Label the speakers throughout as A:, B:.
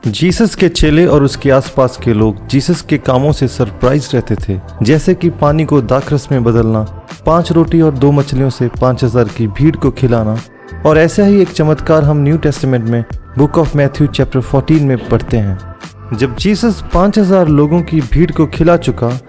A: Jesus के चेले और उसके आसपास के लोग जीसस के कामों से सरप्राइज रहते थे, जैसे कि पानी को दाखरस में बदलना, 5 रोटी और 2 मछलियों से 5000 की भीड़ को खिलाना। और ऐसा ही एक चमत्कार हम न्यू टेस्टामेंट में बुक ऑफ मैथ्यू चैप्टर 14 में पढ़ते हैं। जब जीसस 5000 लोगों की भीड़ को खिला चुका,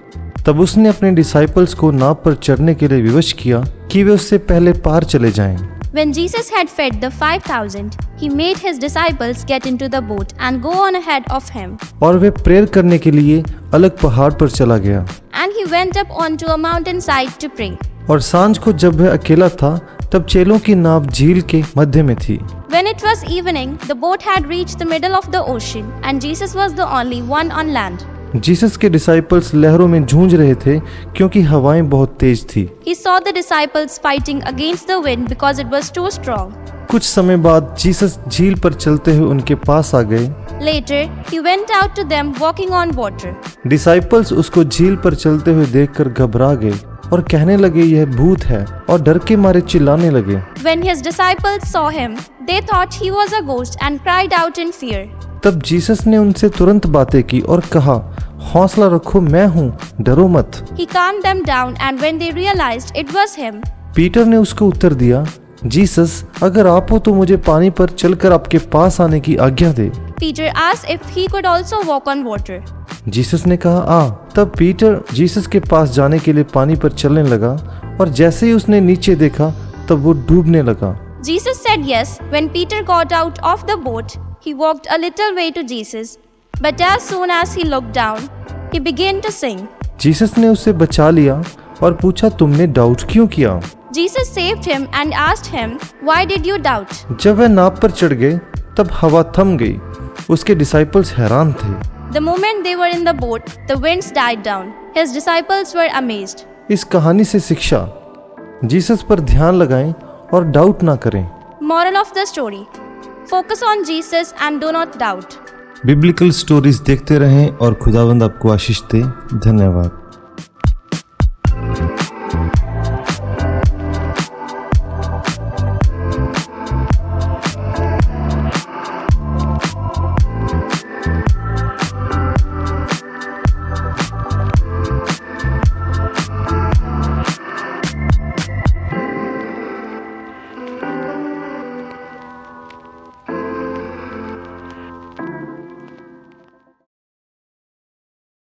A: तब उसने अपने डिसाइपल्स को नाव पर चढ़ने के लिए विवश किया कि वे उससे पहले पार चले जाएं।
B: When Jesus had fed the 5,000, he made his disciples get into the boat and go on ahead of him.
A: और वे प्रेयर करने के लिए अलग पहाड़ पर चला गया।
B: And he went up onto a mountainside to pray.
A: और सांझ को जब वह अकेला था, तब चेलों की नाव झील के मध्य में थी।
B: When it was evening, the boat had reached the middle of the ocean, and Jesus was the only one on land.
A: Jesus के डिसाइपल्स लहरों में जूझ रहे थे क्योंकि हवाएं बहुत तेज थी।
B: He saw the disciples fighting against the wind because it was too strong.
A: कुछ समय बाद जीसस झील पर चलते हुए उनके पास आ गए।
B: Later, he went out to them walking on water.
A: Disciples उसको झील पर चलते हुए देखकर घबरा गए और कहने लगे यह भूत है, और डर के मारे चिल्लाने लगे।
B: When his disciples saw him, they thought he was a ghost and cried out in fear.
A: तब जीसस ने उनसे तुरंत बातें की और कहा, हौसला रखो, मैं हूँ, डरो मत।
B: He calmed them down, and when they realized it was him,
A: Peter ने उसको उत्तर दिया, जीसस, अगर आप हो तो मुझे पानी पर चलकर आपके पास आने की आज्ञा दे।
B: Peter asked if he could also walk on water.
A: Jesus ने कहा, आ। तब पीटर जीसस के पास जाने के लिए पानी पर चलने लगा, और जैसे ही उसने नीचे देखा तब वो डूबने लगा।
B: Jesus said yes. When Peter got out of the boat, he walked a little way to Jesus. But as soon as he looked down, he began to sink.
A: Jesus ने उसे बचा लिया और पूछा, तुमने डाउट क्यों किया?
B: Jesus saved him and asked him, "Why did you doubt?"
A: जब वह नाव पर चढ़ गए, तब हवा थम गई। उसके डिसाइपल्स हैरान थे।
B: The moment they were in the boat, the winds died down. His disciples were amazed.
A: इस कहानी से शिक्षा, जीसस पर ध्यान लगाएं और डाउट ना करें।
B: Moral of the story: Focus on Jesus and do not doubt.
A: Biblical stories देखते रहें और खुदावंद आपको आशीष दे। धन्यवाद।